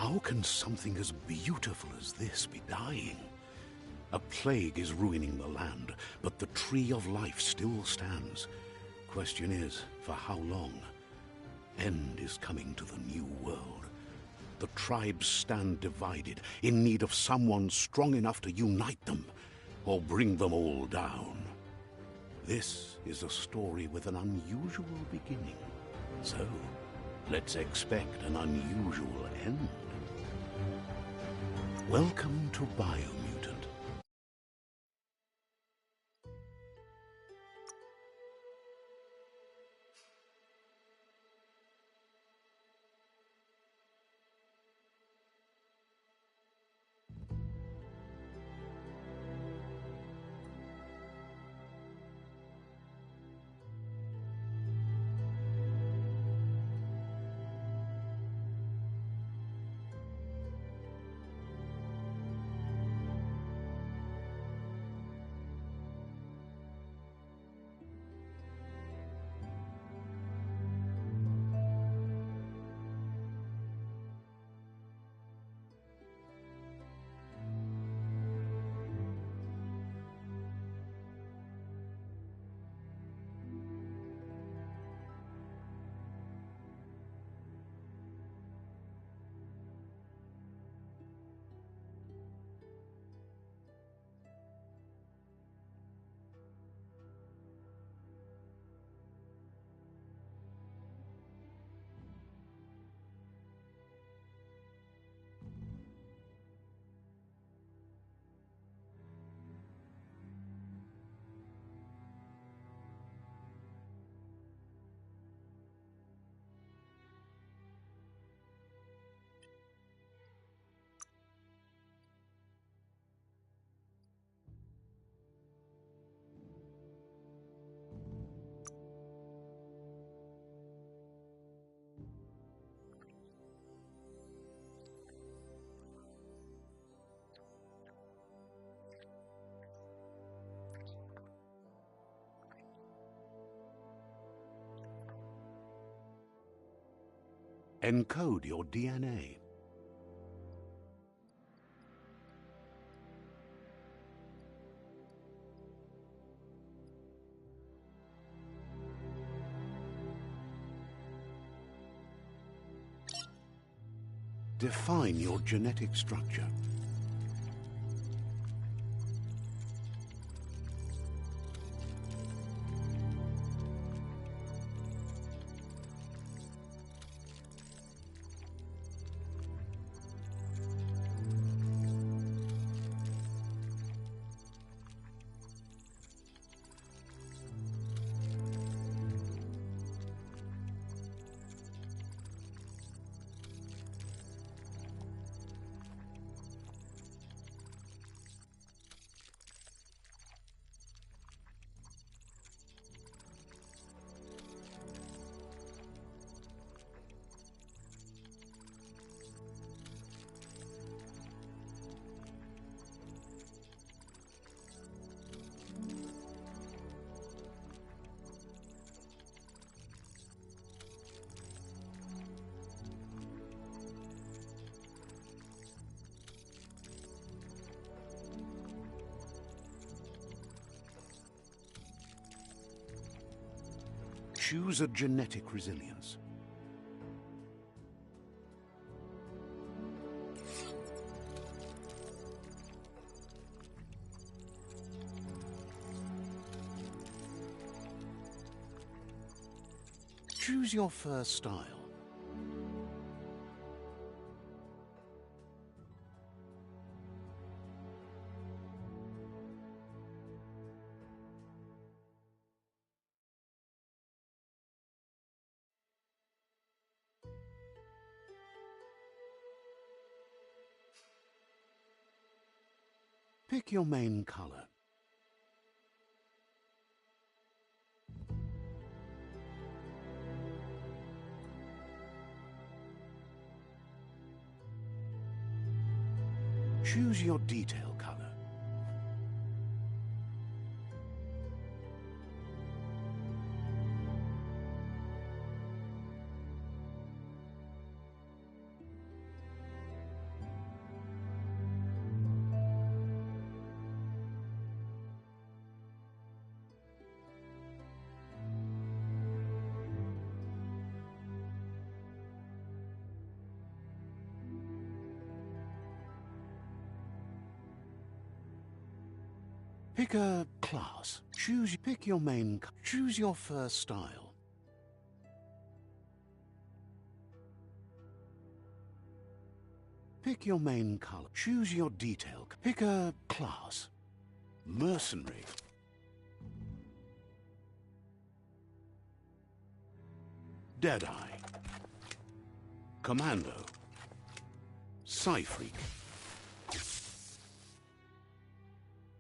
How can something as beautiful as this be dying? A plague is ruining the land, but the tree of life still stands. Question is, for how long? End is coming to the new world. The tribes stand divided, in need of someone strong enough to unite them, or bring them all down. This is a story with an unusual beginning. So, let's expect an unusual end. Welcome to Biomutant. Encode your DNA. Define your genetic structure. Choose a genetic resilience. Choose your fur style. Pick your main color. Choose your detail color. Pick a class. Pick your main. Choose your first style. Pick your main color. Choose your detail. Pick a class. Mercenary. Deadeye. Commando. Psy-Freak.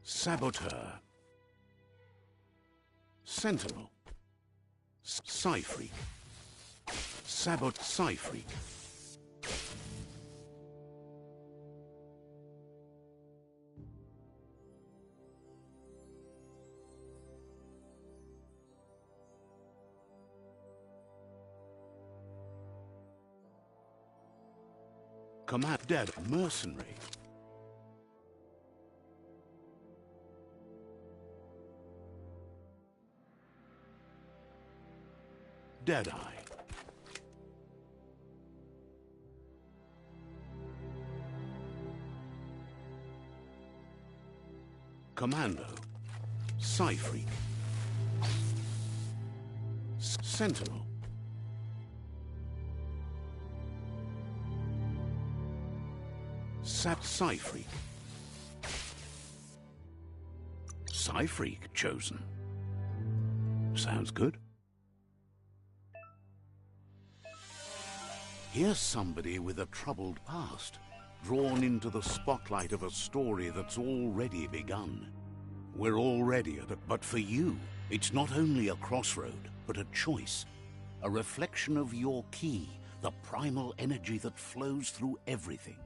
Saboteur. Sentinel. Psy-Freak. Psy-Freak. Command Dead Mercenary. Deadeye. Commando. Psy-Freak. Sentinel. Psy-Freak. Psy-Freak chosen. Sounds good. Here's somebody with a troubled past, drawn into the spotlight of a story that's already begun. We're already at it, but for you, it's not only a crossroad, but a choice. A reflection of your key, the primal energy that flows through everything.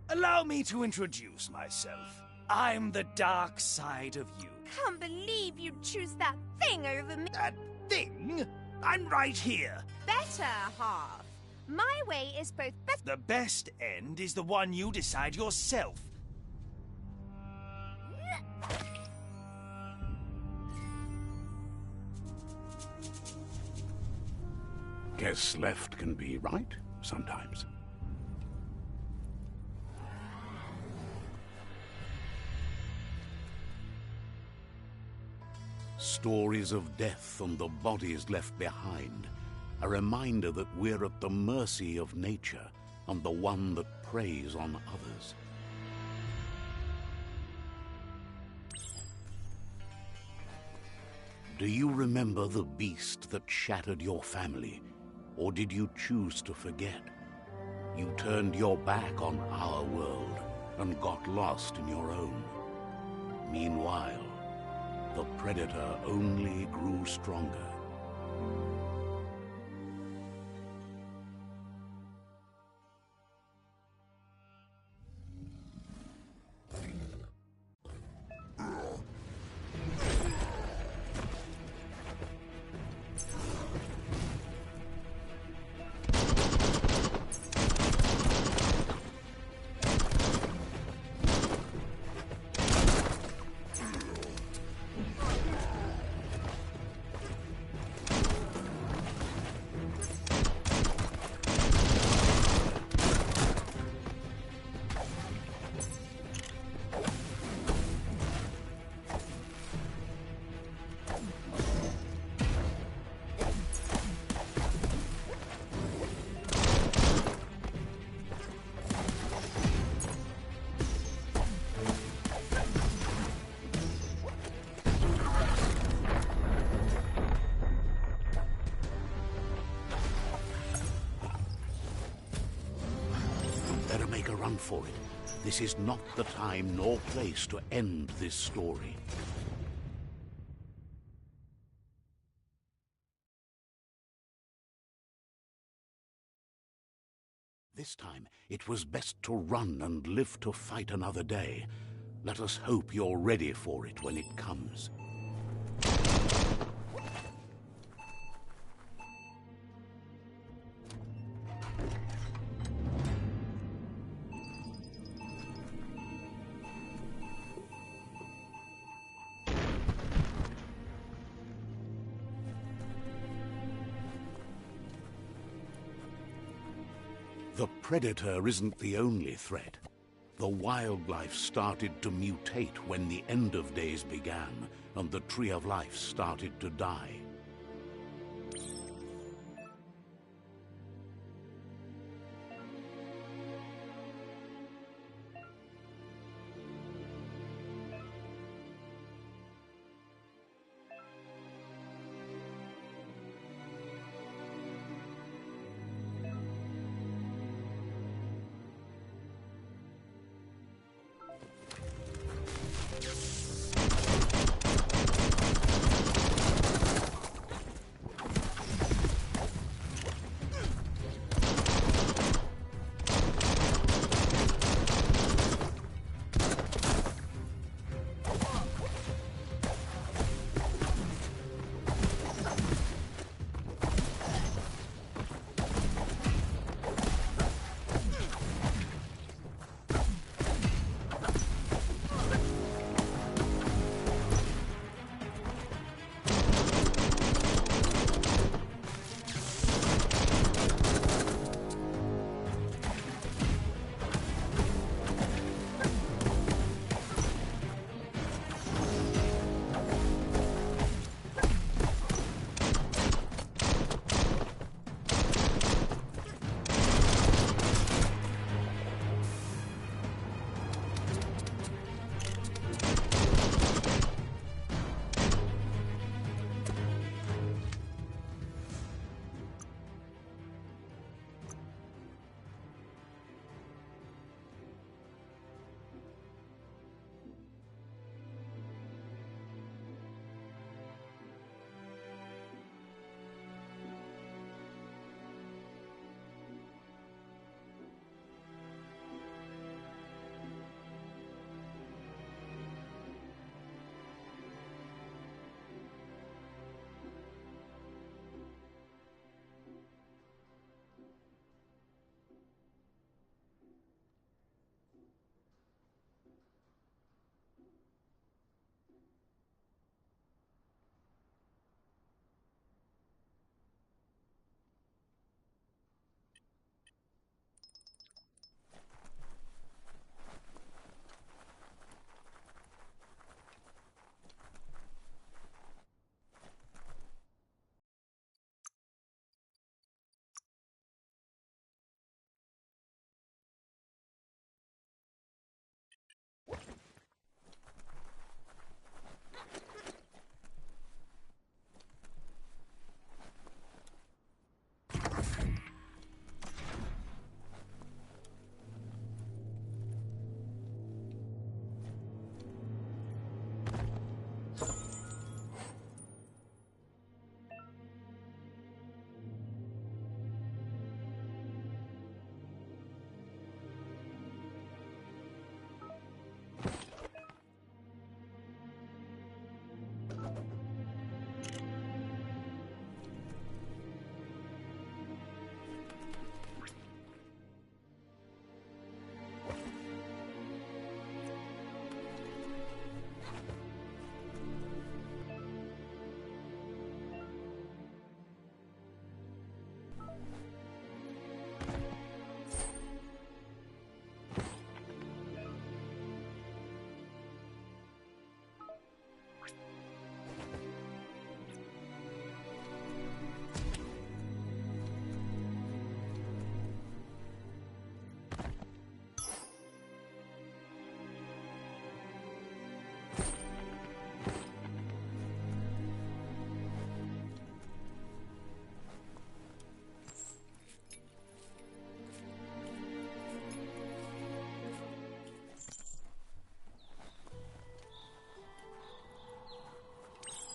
Allow me to introduce myself. I'm the dark side of you. Can't believe you'd choose that thing over me. That thing? I'm right here. Better half. My way is both better. The best end is the one you decide yourself. Guess left can be right sometimes. Stories of death and the bodies left behind. A reminder that we're at the mercy of nature and the one that preys on others. Do you remember the beast that shattered your family? Or did you choose to forget? You turned your back on our world and got lost in your own. Meanwhile, the predator only grew stronger. Better make a run for it. This is not the time nor place to end this story. This time, it was best to run and live to fight another day. Let us hope you're ready for it when it comes. The predator isn't the only threat. The wildlife started to mutate when the end of days began, and the Tree of Life started to die.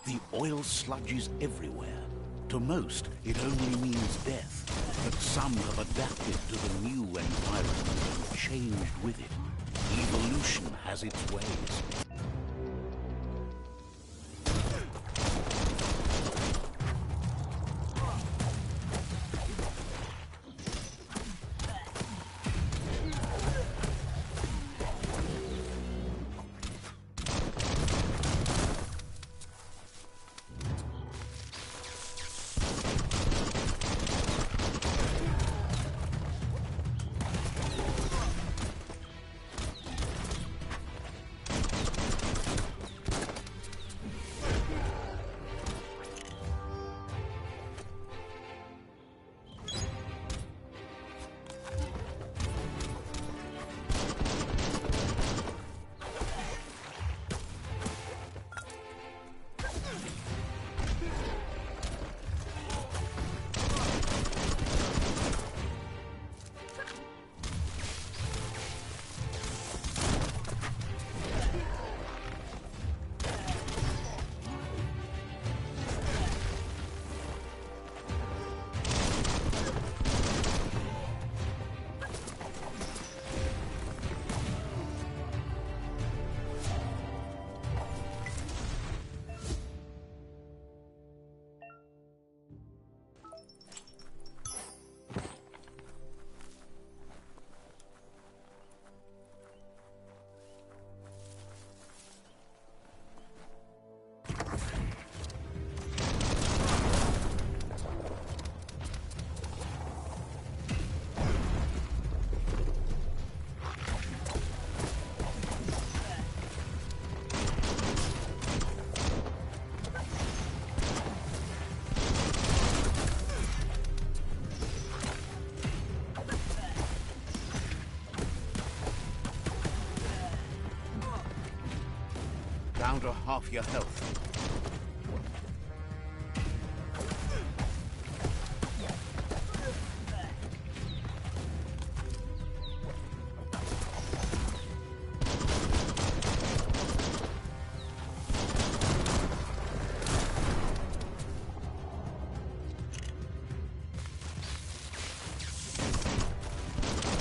The oil sludges everywhere. To most, it only means death, but some have adapted to the new environment and changed with it. Evolution has its ways. down to half your health.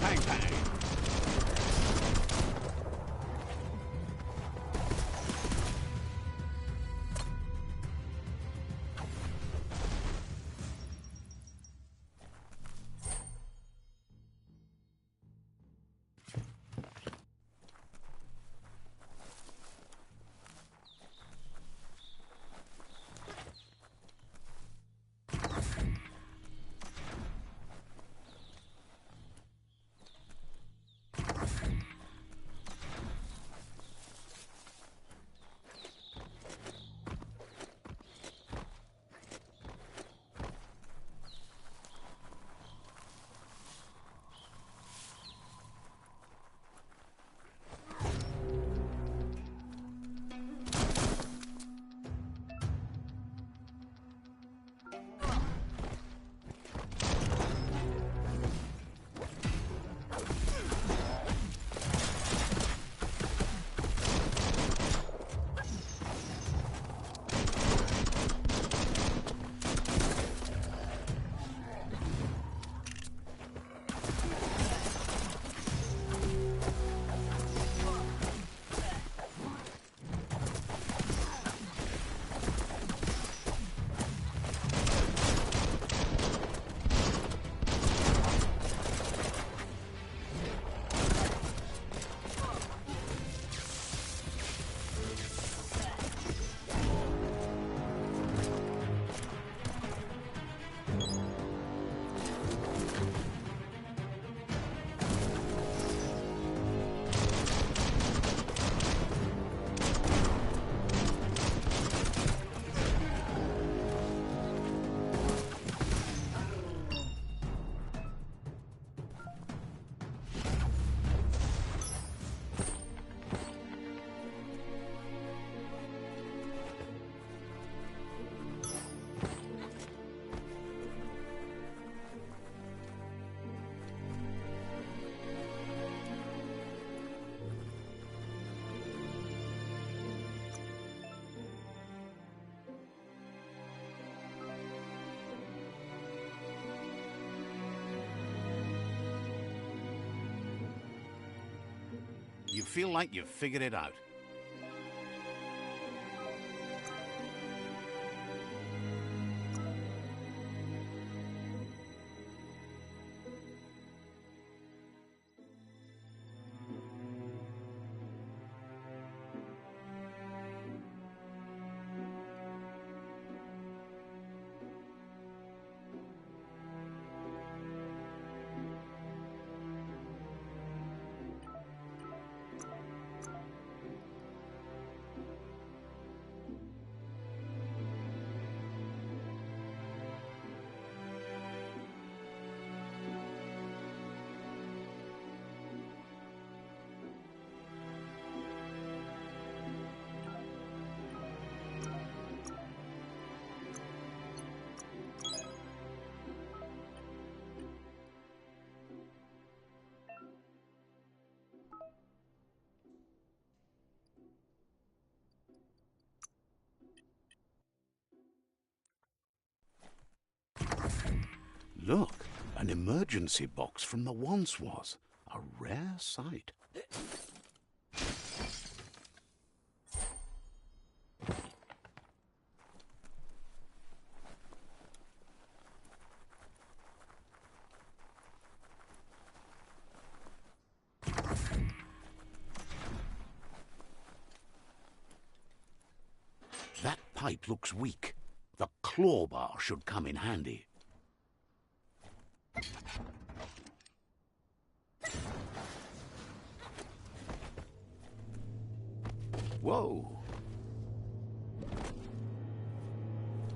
Bang, bang. You feel like you've figured it out. Look, an emergency box from the once was. A rare sight. That pipe looks weak. The claw bar should come in handy. Whoa!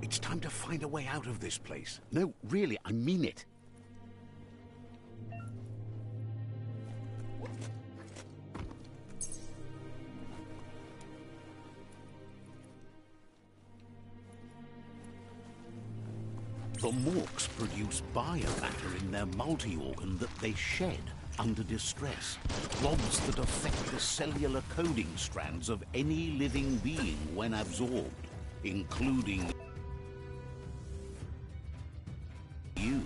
It's time to find a way out of this place. No, really, I mean it. The morks produce biomatter in their multi-organ that they shed under distress. Blobs that affect the cellular coding strands of any living being when absorbed, including you.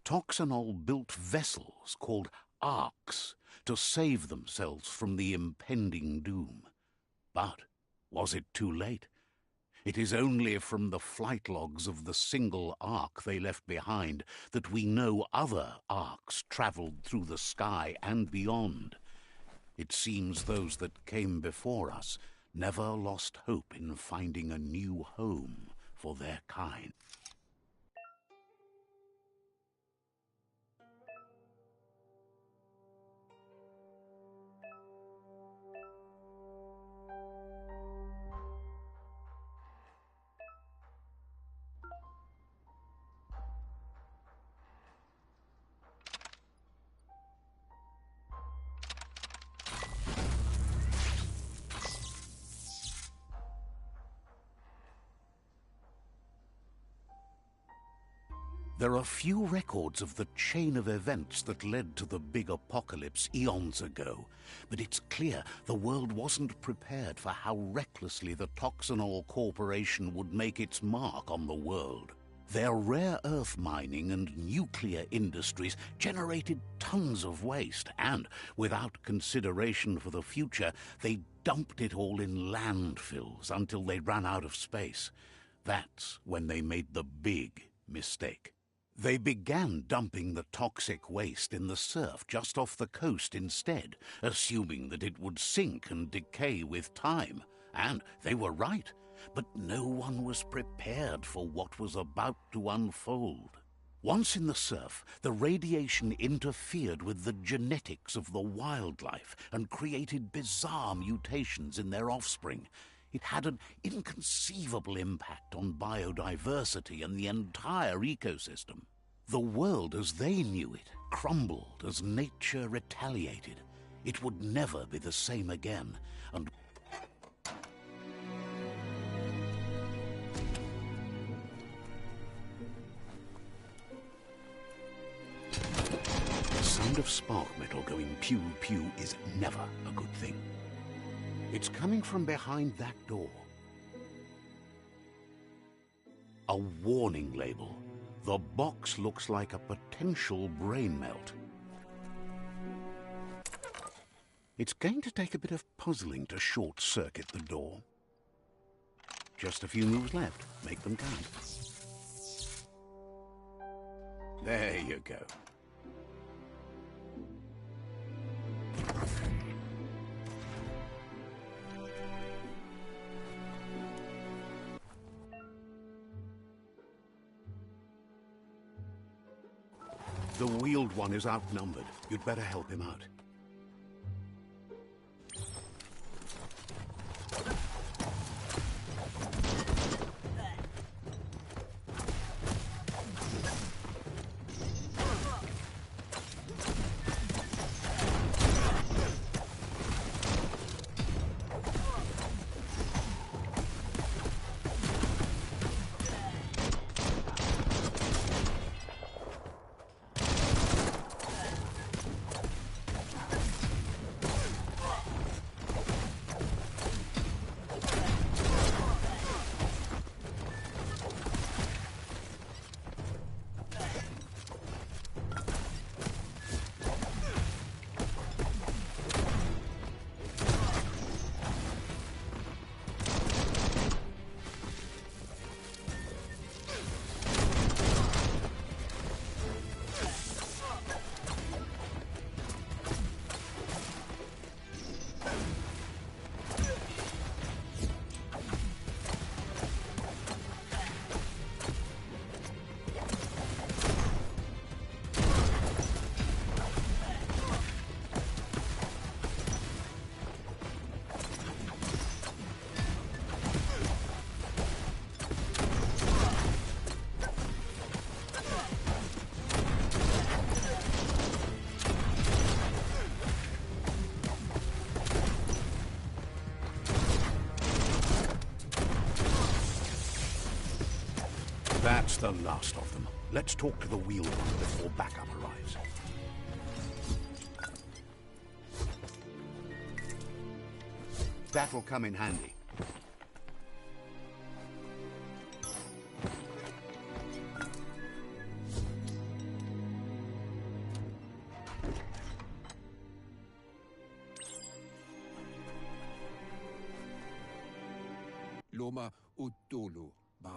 Toxanol built vessels called arks to save themselves from the impending doom. But was it too late? It is only from the flight logs of the single ark they left behind that we know other arks traveled through the sky and beyond. It seems those that came before us never lost hope in finding a new home for their kind. There are few records of the chain of events that led to the big apocalypse eons ago, but it's clear the world wasn't prepared for how recklessly the Toxanol Corporation would make its mark on the world. Their rare earth mining and nuclear industries generated tons of waste, and, without consideration for the future, they dumped it all in landfills until they ran out of space. That's when they made the big mistake. They began dumping the toxic waste in the surf just off the coast instead, assuming that it would sink and decay with time. And they were right, but no one was prepared for what was about to unfold. Once in the surf, the radiation interfered with the genetics of the wildlife and created bizarre mutations in their offspring. It had an inconceivable impact on biodiversity and the entire ecosystem. The world as they knew it crumbled as nature retaliated. It would never be the same again, and the sound of spark metal going pew-pew is never a good thing. It's coming from behind that door. A warning label. The box looks like a potential brain melt. It's going to take a bit of puzzling to short-circuit the door. Just a few moves left. Make them count. There you go. The wheeled one is outnumbered. You'd better help him out. That's the last of them. Let's talk to the wheeled one before backup arrives. That'll come in handy. Loma Utulu ba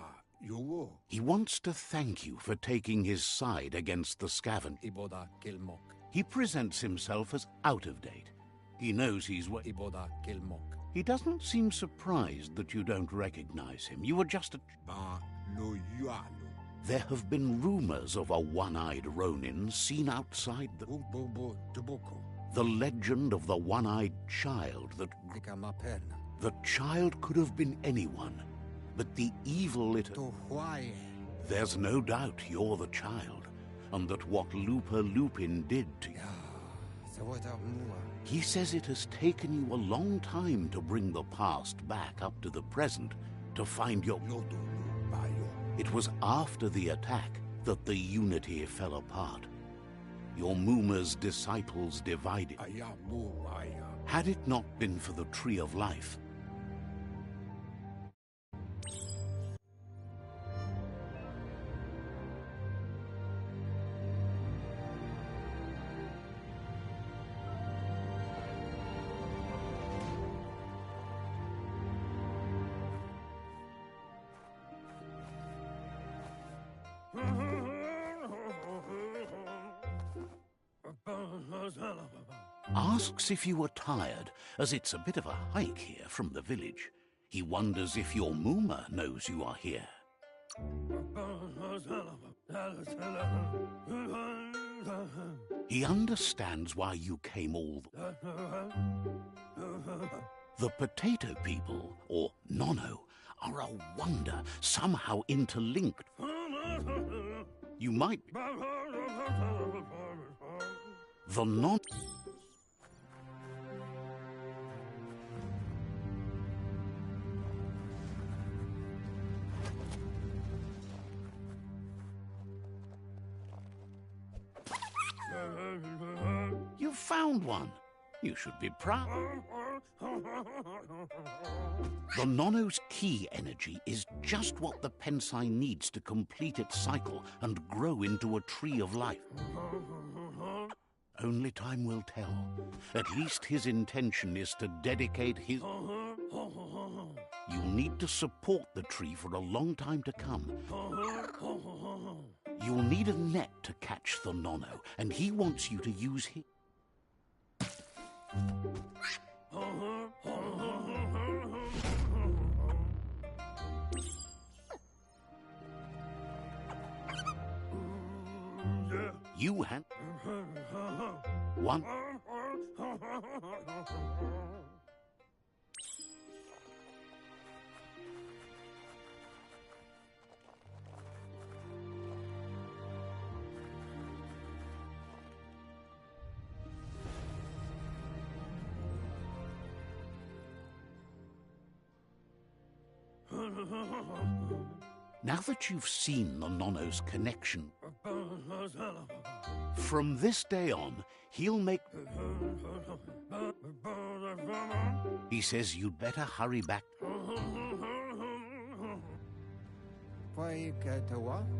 yowo He wants to thank you for taking his side against the Scaven. iboda kelmok He presents himself as out of date. He knows he's iboda kelmok He doesn't seem surprised that you don't recognize him. You were just a... ba lo yualo There have been rumors of a one-eyed Ronin seen outside the... bobo toboko The legend of the one-eyed child that... ikamaperna The child could have been anyone, but the evil it... to huae There's no doubt you're the child, and that what Lupa Lupin did to you... sawata mua He says it has taken you a long time to bring the past back up to the present, to find your... loto lu bayo It was after the attack that the unity fell apart. Your Muma's disciples divided. aya mu aya Had it not been for the Tree of Life, asks if you were tired, as it's a bit of a hike here from the village. He wonders if your Muma knows you are here. He understands why you came all the potato people, or Nono, are a wonder, somehow interlinked. You might... The non... You found one. You should be proud. The Nono's key energy is just what the Pensai needs to complete its cycle and grow into a tree of life. Only time will tell. At least his intention is to dedicate his... You'll need to support the tree for a long time to come. You'll need a net to catch the Nono, and he wants you to use his... You had... One... Now that you've seen the Nono's connection, from this day on, he'll make... He says you'd better hurry back.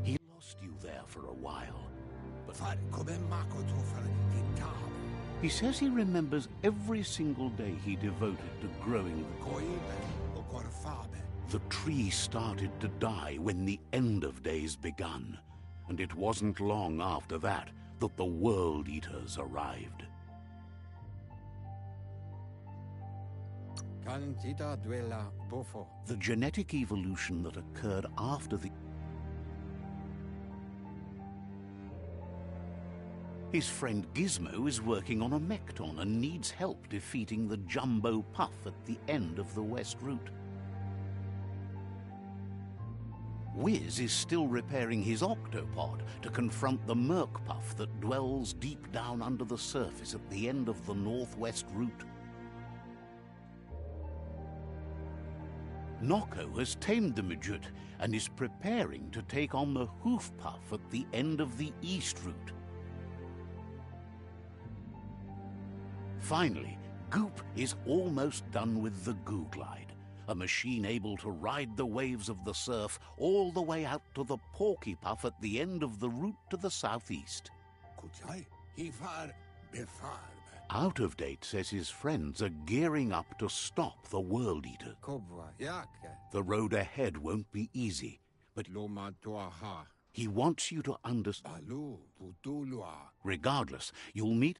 He lost you there for a while, but he says he remembers every single day he devoted to growing the tree started to die when the end of days begun, and it wasn't long after that that the World Eaters arrived. The genetic evolution that occurred after the... His friend Gizmo is working on a Mekton and needs help defeating the Jumbo Puff at the end of the West Route. Wiz is still repairing his octopod to confront the Merc-Puff that dwells deep down under the surface at the end of the Northwest Route. Nocco has tamed the Midget and is preparing to take on the Hoof Puff at the end of the East Route. Finally, Goop is almost done with the Goo Glide, a machine able to ride the waves of the surf all the way out to the Porky Puff at the end of the route to the southeast. Out of Date says his friends are gearing up to stop the World Eater. The road ahead won't be easy, but he wants you to understand. Regardless, you'll meet...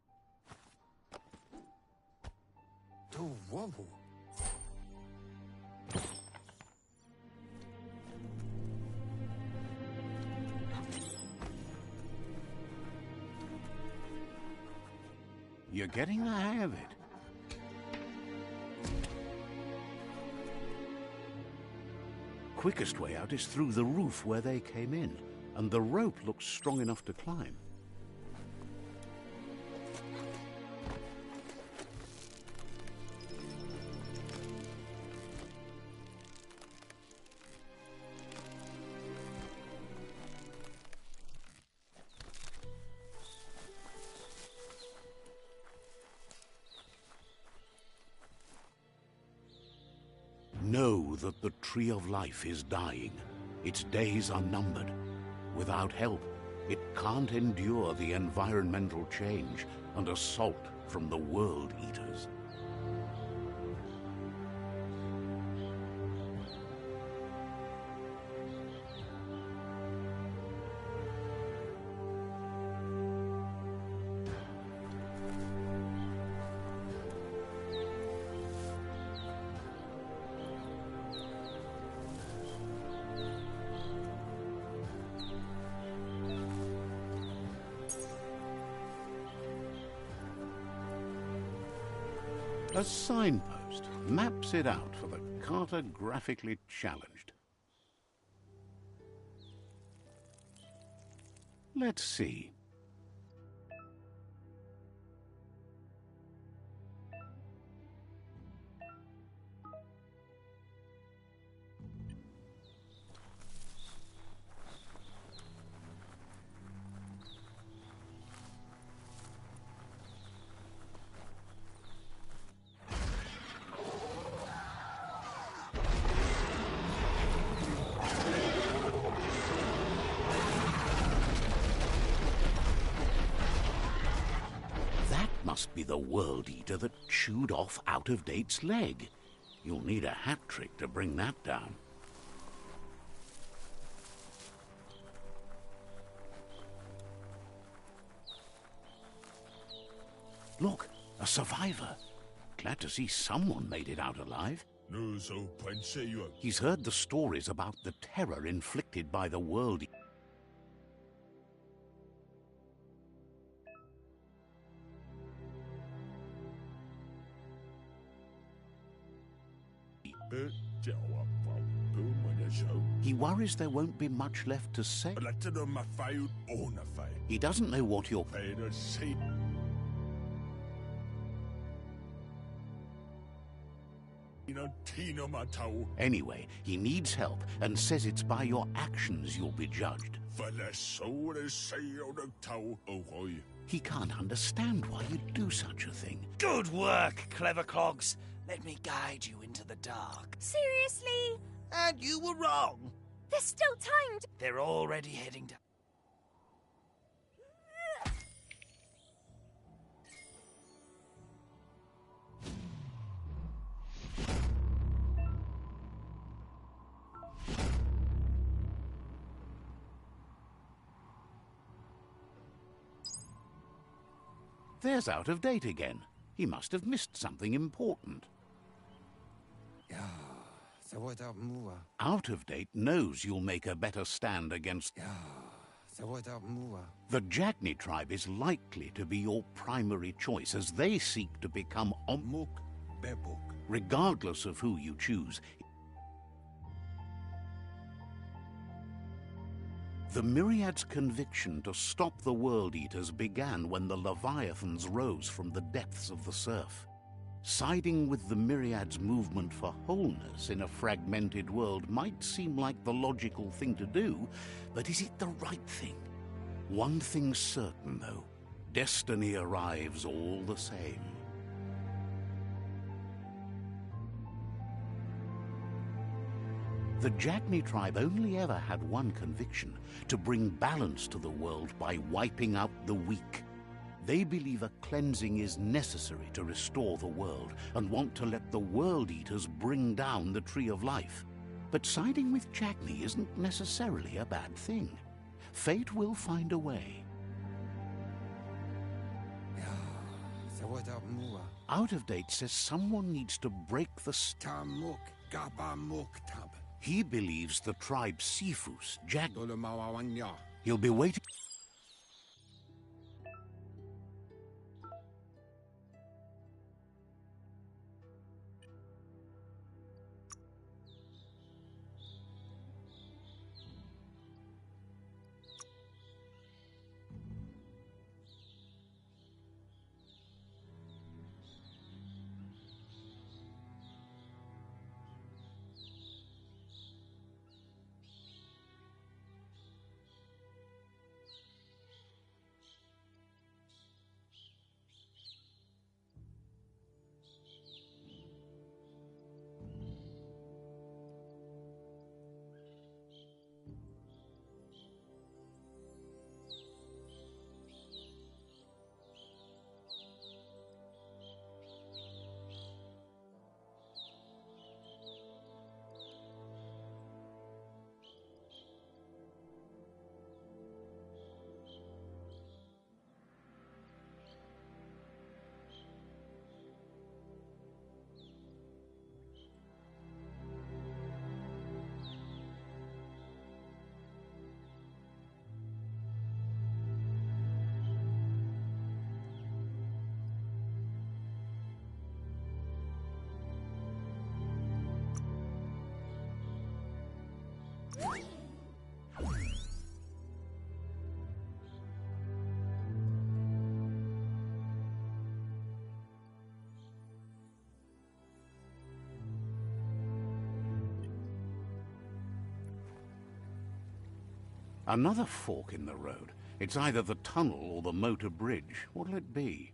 You're getting the hang of it. Quickest way out is through the roof where they came in, and the rope looks strong enough to climb. Know that the Tree of Life is dying. Its days are numbered. Without help, it can't endure the environmental change and assault from the World Eaters. A signpost maps it out for the cartographically challenged. Let's see. Must be the World Eater that chewed off Out-of-Date's leg. You'll need a hat trick to bring that down. Look, a survivor. Glad to see someone made it out alive. He's heard the stories about the terror inflicted by the World Eater. He worries there won't be much left to say. He doesn't know what you're... Anyway, he needs help and says it's by your actions you'll be judged. He can't understand why you'd do such a thing. Good work, clever clogs. Let me guide you into the dark. Seriously? And you were wrong. There's still time to... They're already heading down. There's Out-of-Date again. He must have missed something important. Out-of-Date knows you'll make a better stand against... The Jagni tribe is likely to be your primary choice as they seek to become regardless of who you choose. The Myriad's conviction to stop the World Eaters began when the Leviathans rose from the depths of the surf. Siding with the Myriad's movement for wholeness in a fragmented world might seem like the logical thing to do, but is it the right thing? One thing's certain, though. Destiny arrives all the same. The Jagni tribe only ever had one conviction: to bring balance to the world by wiping out the weak. They believe a cleansing is necessary to restore the world and want to let the World Eaters bring down the Tree of Life. But siding with Jagni isn't necessarily a bad thing. Fate will find a way. Out-of-Date says someone needs to break the... He believes the tribe Sifus, He'll be waiting... Another fork in the road. It's either the tunnel or the motor bridge. What'll it be?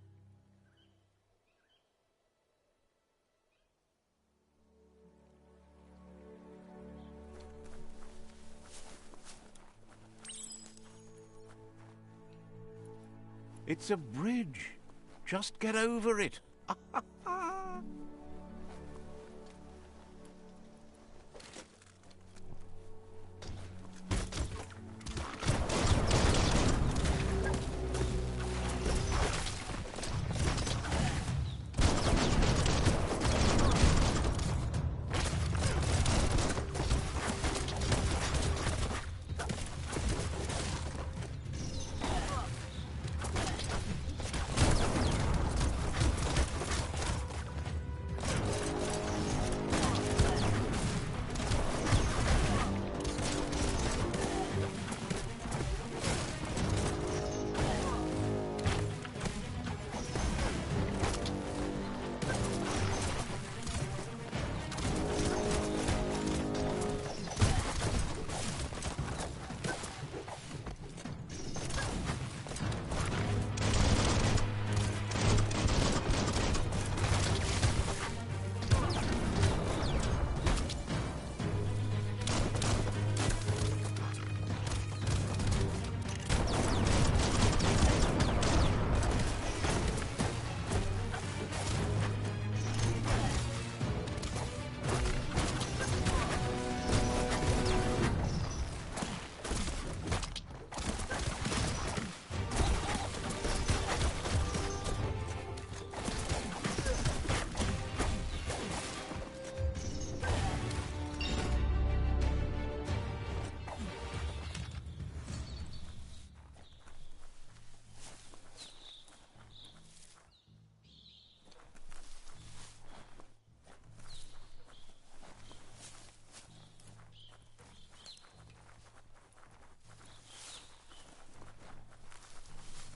It's a bridge. Just get over it.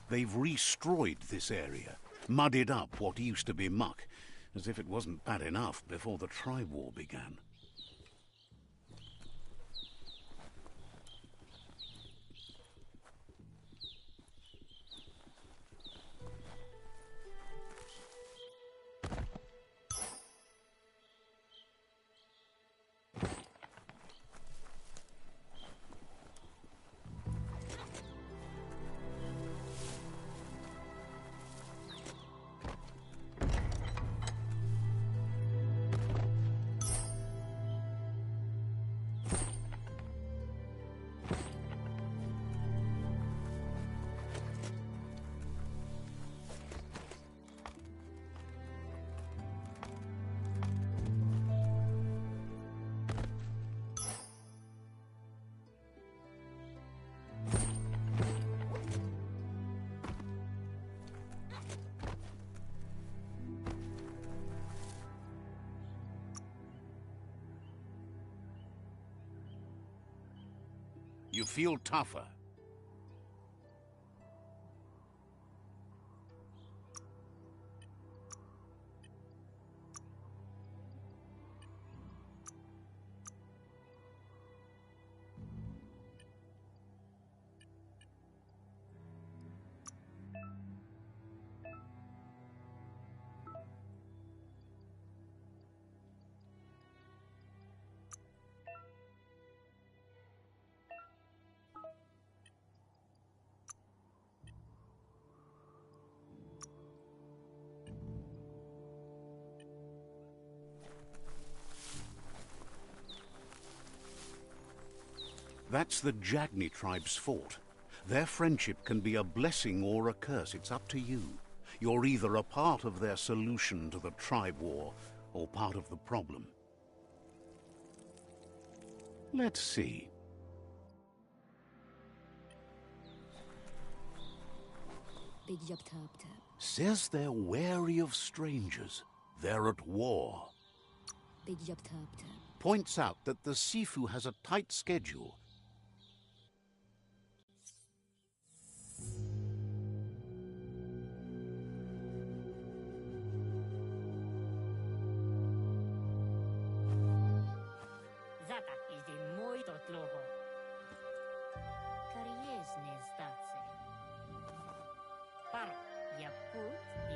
They've destroyed this area, muddied up what used to be muck, as if it wasn't bad enough before the tribe war began. You feel tougher. That's the Jagni tribe's fault. Their friendship can be a blessing or a curse. It's up to you. You're either a part of their solution to the tribe war or part of the problem. Let's see. Says they're wary of strangers. They're at war. Points out that the Sifu has a tight schedule.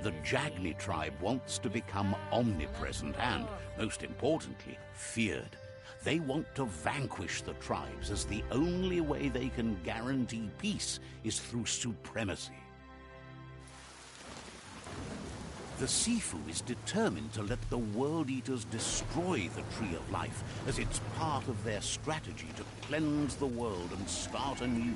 The Jagni tribe wants to become omnipresent and, most importantly, feared. They want to vanquish the tribes, as the only way they can guarantee peace is through supremacy. The Sifu is determined to let the World Eaters destroy the Tree of Life, as it's part of their strategy to cleanse the world and start anew.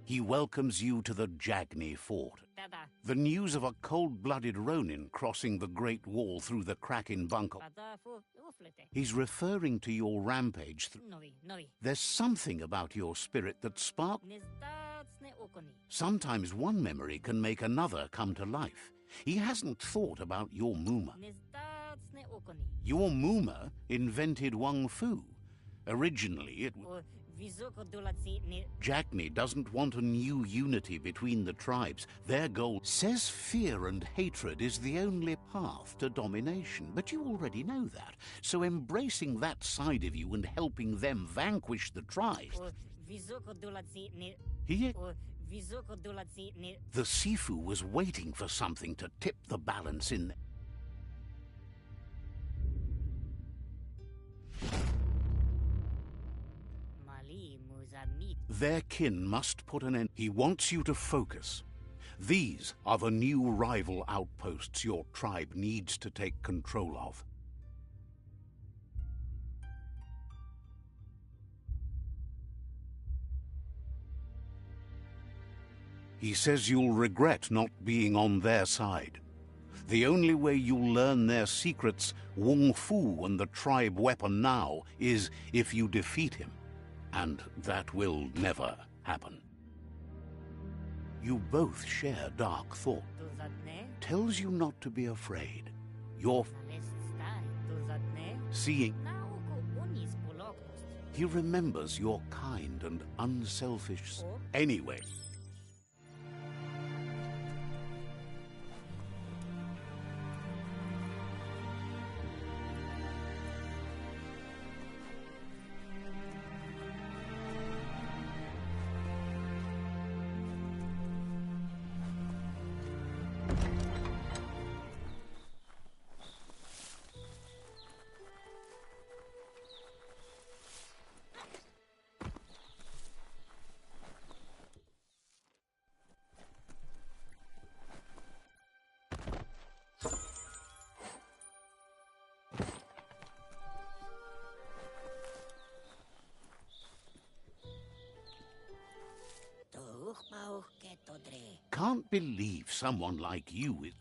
He welcomes you to the Jagni Fort. The news of a cold-blooded Ronin crossing the Great Wall through the crack in Bunker. He's referring to your rampage. There's something about your spirit that sparks. Sometimes one memory can make another come to life. He hasn't thought about your Muma. Your Muma invented Wang Fu. Originally, it was... Jagni doesn't want a new unity between the tribes. Their goal says fear and hatred is the only path to domination, but you already know that. So embracing that side of you and helping them vanquish the tribes... The Sifu was waiting for something to tip the balance in... Their kin must put an end. He wants you to focus. These are the new rival outposts your tribe needs to take control of. He says you'll regret not being on their side. The only way you'll learn their secrets, Wung Fu and the tribe weapon now, is if you defeat him. And that will never happen. You both share dark thought. Tells you not to be afraid. You're seeing. He remembers your kind and unselfish. Anyway. Can't believe someone like you is...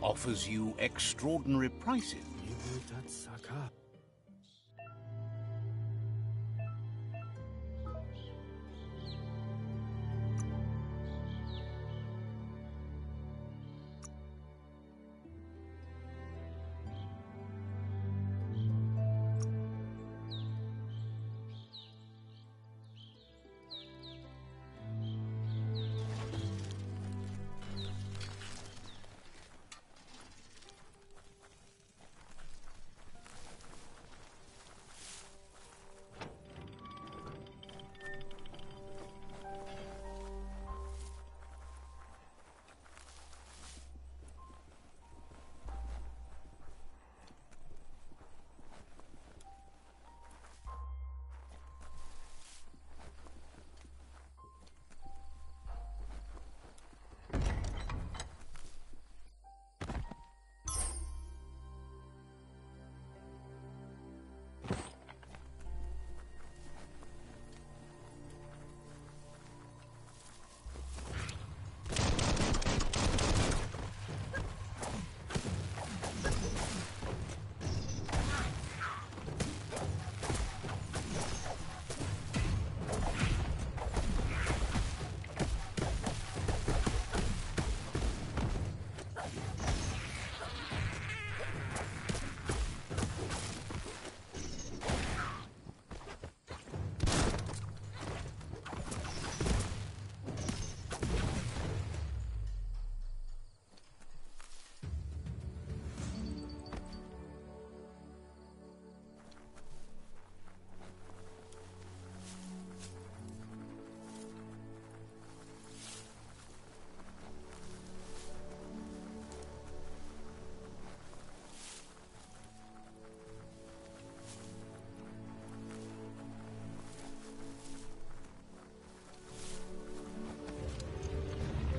Offers you extraordinary prices.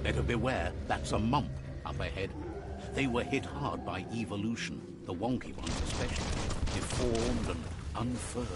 Better beware, that's a mump up ahead. They were hit hard by evolution, the wonky ones especially, deformed and unfurred.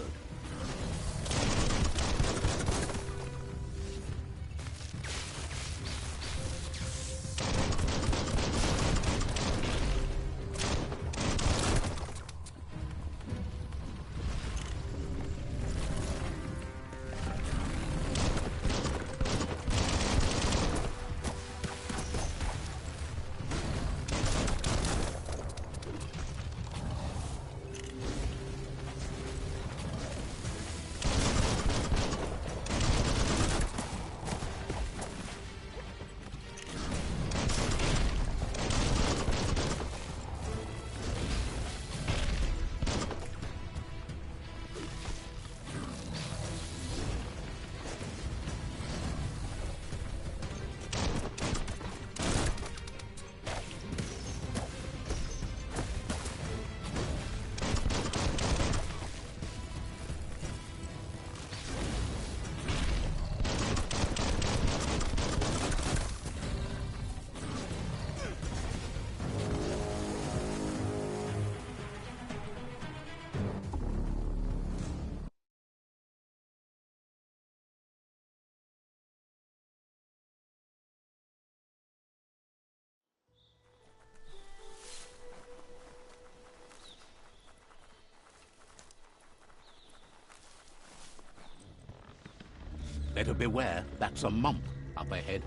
Better beware, that's a mump up ahead.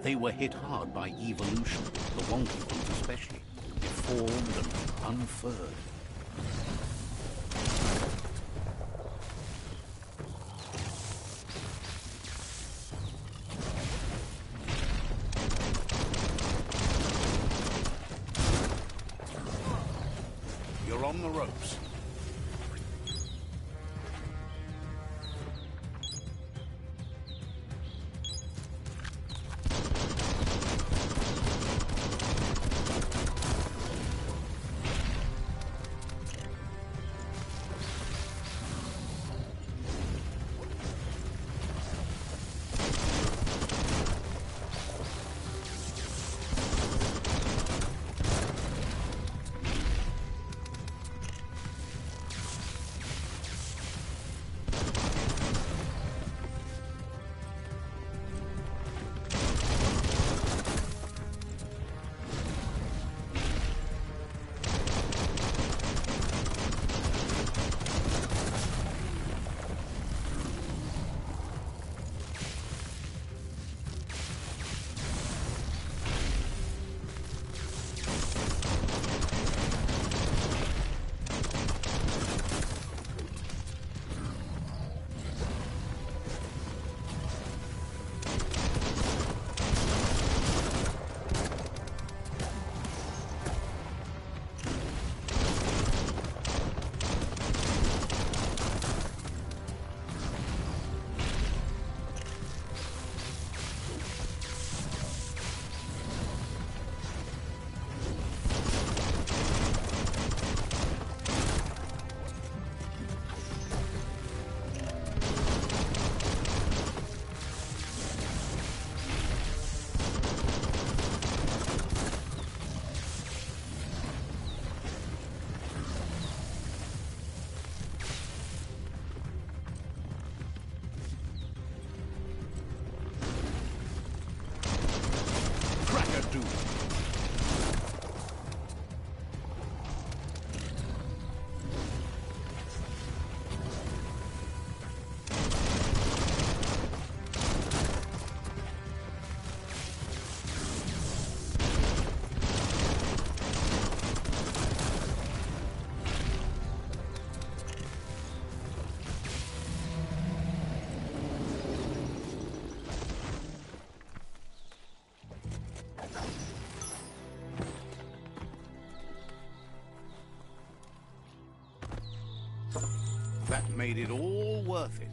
They were hit hard by evolution, the wonky ones especially, deformed and unfurred. You're on the ropes. That made it all worth it.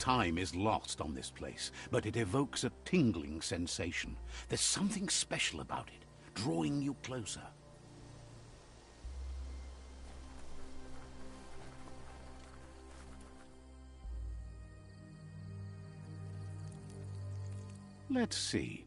Time is lost on this place, but it evokes a tingling sensation. There's something special about it, drawing you closer. Let's see.